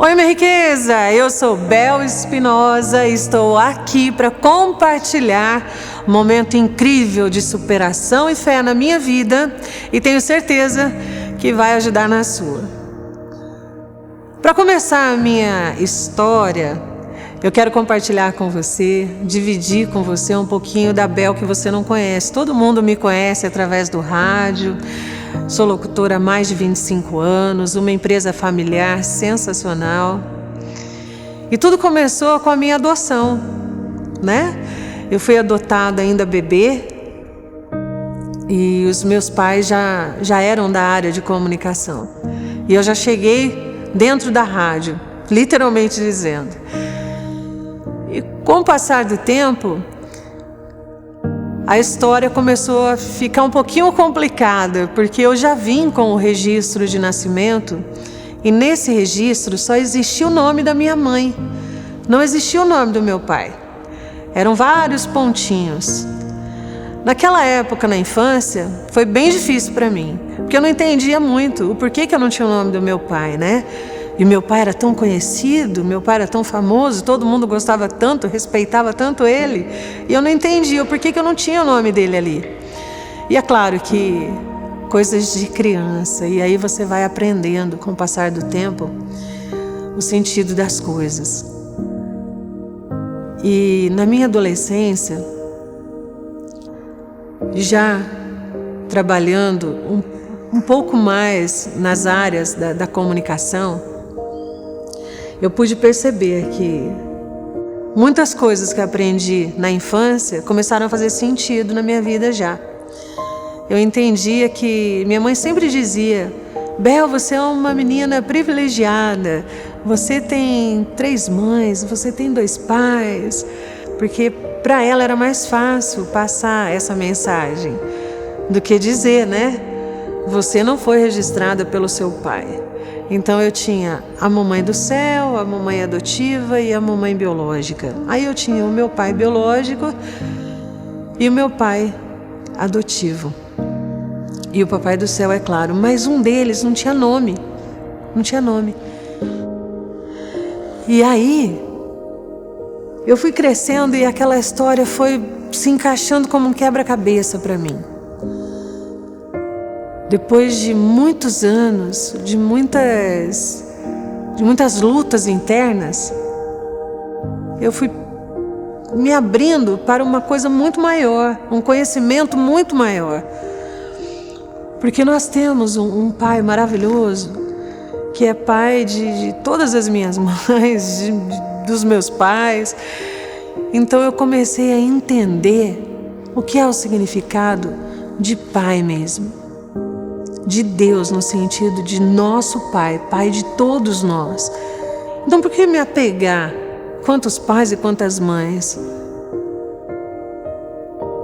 Oi, minha riqueza! Eu sou Bel Espinosa e estou aqui para compartilhar um momento incrível de superação e fé na minha vida e tenho certeza que vai ajudar na sua. Para começar a minha história, eu quero compartilhar com você, dividir com você um pouquinho da Bel que você não conhece. Todo mundo me conhece através do rádio. Sou locutora há mais de 25 anos, uma empresa familiar sensacional. E tudo começou com a minha adoção, né? Eu fui adotada ainda bebê e os meus pais já eram da área de comunicação. E eu já cheguei dentro da rádio, literalmente dizendo. E com o passar do tempo, a história começou a ficar um pouquinho complicada, porque eu já vim com o registro de nascimento e nesse registro só existia o nome da minha mãe, não existia o nome do meu pai. Eram vários pontinhos. Naquela época, na infância, foi bem difícil para mim, porque eu não entendia muito o porquê que eu não tinha o nome do meu pai, né? E meu pai era tão conhecido, meu pai era tão famoso, todo mundo gostava tanto, respeitava tanto ele. E eu não entendia o porquê que eu não tinha o nome dele ali. E é claro que coisas de criança, e aí você vai aprendendo com o passar do tempo o sentido das coisas. E na minha adolescência, já trabalhando um pouco mais nas áreas da comunicação, eu pude perceber que muitas coisas que aprendi na infância começaram a fazer sentido na minha vida já. Eu entendia que minha mãe sempre dizia: Bel, você é uma menina privilegiada, você tem 3 mães, você tem 2 pais, porque para ela era mais fácil passar essa mensagem do que dizer, né? Você não foi registrada pelo seu pai. Então eu tinha a mamãe do céu, a mamãe adotiva e a mamãe biológica. Aí eu tinha o meu pai biológico e o meu pai adotivo. E o papai do céu, é claro, mas um deles não tinha nome. Não tinha nome. E aí eu fui crescendo e aquela história foi se encaixando como um quebra-cabeça para mim. Depois de muitos anos, de muitas lutas internas, eu fui me abrindo para uma coisa muito maior, um conhecimento muito maior. Porque nós temos um pai maravilhoso, que é pai de todas as minhas mães, dos meus pais. Então eu comecei a entender o que é o significado de pai mesmo. De Deus no sentido de nosso Pai, Pai de todos nós. Então por que me apegar quantos pais e quantas mães?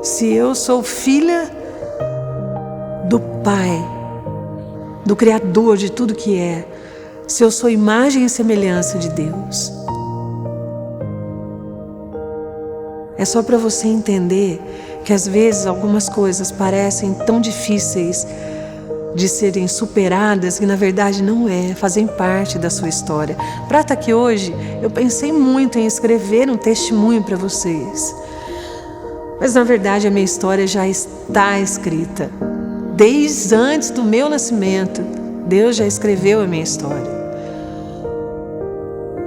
Se eu sou filha do Pai, do Criador de tudo que é, se eu sou imagem e semelhança de Deus. É só para você entender que às vezes algumas coisas parecem tão difíceis de serem superadas, que na verdade não é, fazem parte da sua história. Para estar aqui hoje, eu pensei muito em escrever um testemunho para vocês. Mas na verdade a minha história já está escrita. Desde antes do meu nascimento, Deus já escreveu a minha história.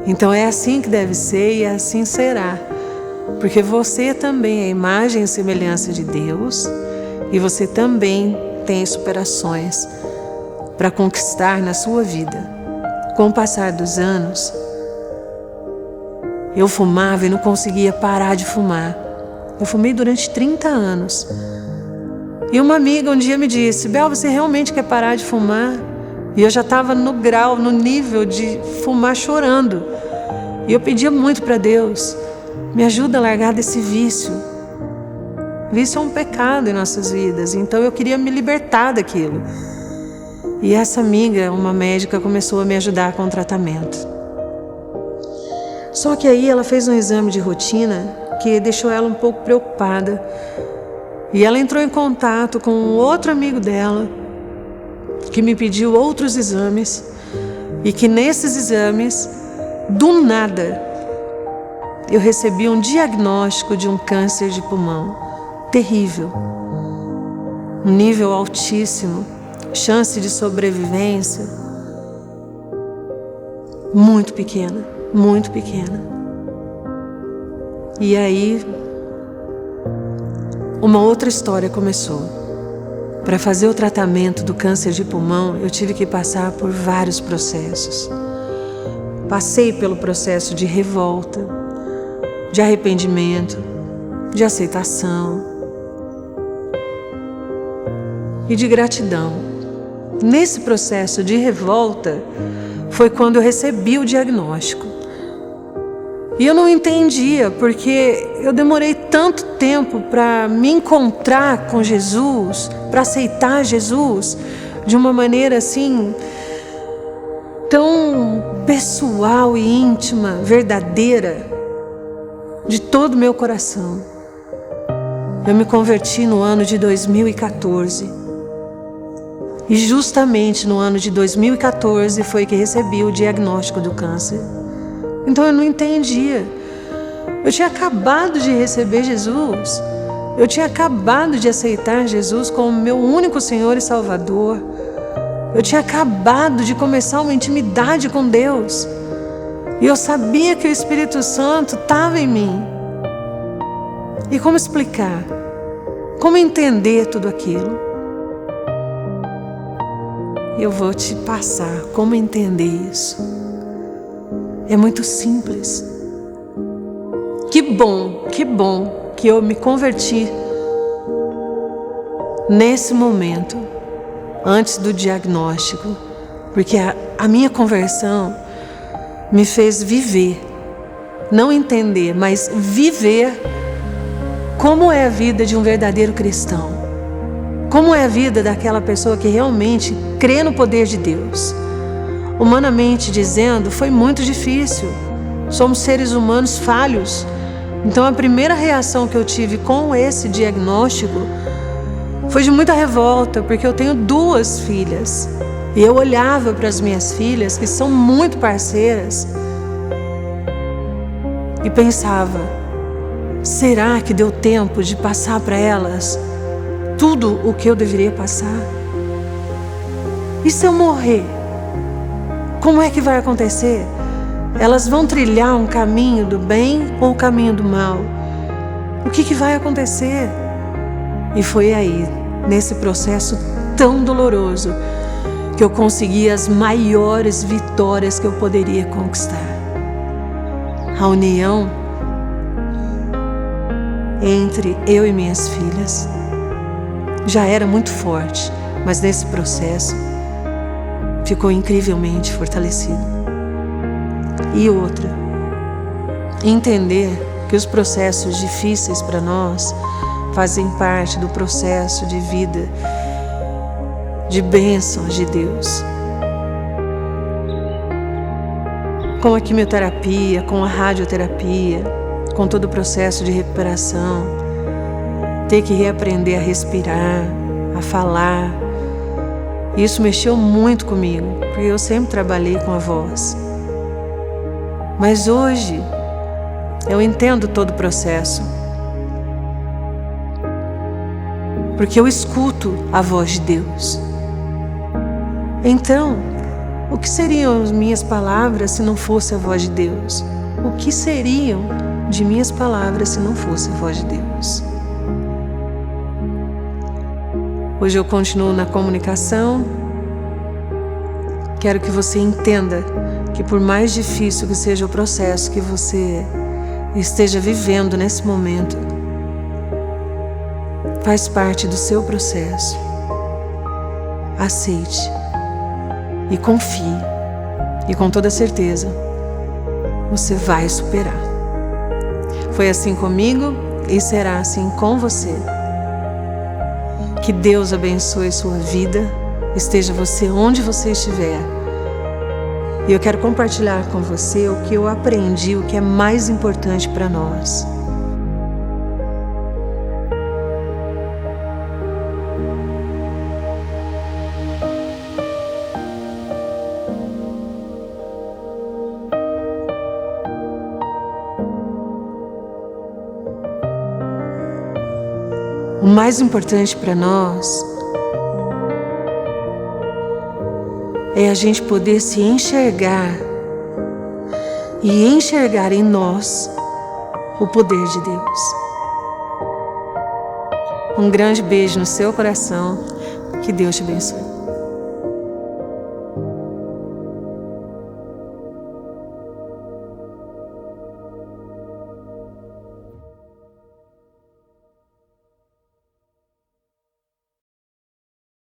Então é assim que deve ser e assim será. Porque você também é imagem e semelhança de Deus e você também tem superações para conquistar na sua vida. Com o passar dos anos, eu fumava e não conseguia parar de fumar. Eu fumei durante 30 anos. E uma amiga um dia me disse: Bel, você realmente quer parar de fumar? E eu já estava no nível de fumar chorando. E eu pedia muito para Deus: me ajuda a largar desse vício. Vício é um pecado em nossas vidas, então eu queria me libertar daquilo. E essa amiga, uma médica, começou a me ajudar com o tratamento. Só que aí ela fez um exame de rotina que deixou ela um pouco preocupada. E ela entrou em contato com outro amigo dela, que me pediu outros exames. E que nesses exames, do nada, eu recebi um diagnóstico de um câncer de pulmão terrível, um nível altíssimo, chance de sobrevivência muito pequena, muito pequena. E aí, uma outra história começou. Para fazer o tratamento do câncer de pulmão, eu tive que passar por vários processos. Passei pelo processo de revolta, de arrependimento, de aceitação e de gratidão. Nesse processo de revolta foi quando eu recebi o diagnóstico. E eu não entendia, porque eu demorei tanto tempo para me encontrar com Jesus, para aceitar Jesus de uma maneira assim, tão pessoal e íntima, verdadeira, de todo o meu coração. Eu me converti no ano de 2014. E justamente no ano de 2014 foi que recebi o diagnóstico do câncer. Então eu não entendia. Eu tinha acabado de receber Jesus. Eu tinha acabado de aceitar Jesus como meu único Senhor e Salvador. Eu tinha acabado de começar uma intimidade com Deus. E eu sabia que o Espírito Santo estava em mim. E como explicar? Como entender tudo aquilo? Eu vou te passar como entender isso. É muito simples. Que bom que eu me converti nesse momento, antes do diagnóstico, porque a minha conversão me fez viver, não entender, mas viver como é a vida de um verdadeiro cristão, como é a vida daquela pessoa que realmente crê no poder de Deus. Humanamente dizendo, foi muito difícil. Somos seres humanos falhos. Então a primeira reação que eu tive com esse diagnóstico foi de muita revolta, porque eu tenho 2 filhas. E eu olhava para as minhas filhas, que são muito parceiras, e pensava, será que deu tempo de passar para elas tudo o que eu deveria passar? E se eu morrer? Como é que vai acontecer? Elas vão trilhar um caminho do bem ou o caminho do mal? O que vai acontecer? E foi aí, nesse processo tão doloroso, que eu consegui as maiores vitórias que eu poderia conquistar. A união entre eu e minhas filhas já era muito forte, mas nesse processo ficou incrivelmente fortalecido. E outra, entender que os processos difíceis para nós fazem parte do processo de vida, de bênçãos de Deus. Com a quimioterapia, com a radioterapia, com todo o processo de recuperação, ter que reaprender a respirar, a falar. Isso mexeu muito comigo, porque eu sempre trabalhei com a voz. Mas hoje, eu entendo todo o processo. Porque eu escuto a voz de Deus. Então, o que seriam as minhas palavras se não fosse a voz de Deus? O que seriam de minhas palavras se não fosse a voz de Deus? Hoje eu continuo na comunicação. Quero que você entenda que por mais difícil que seja o processo que você esteja vivendo nesse momento, faz parte do seu processo. Aceite e confie, e com toda certeza você vai superar. Foi assim comigo e será assim com você. Que Deus abençoe sua vida, esteja você onde você estiver. E eu quero compartilhar com você o que eu aprendi, o que é mais importante para nós. O mais importante para nós é a gente poder se enxergar e enxergar em nós o poder de Deus. Um grande beijo no seu coração. Que Deus te abençoe.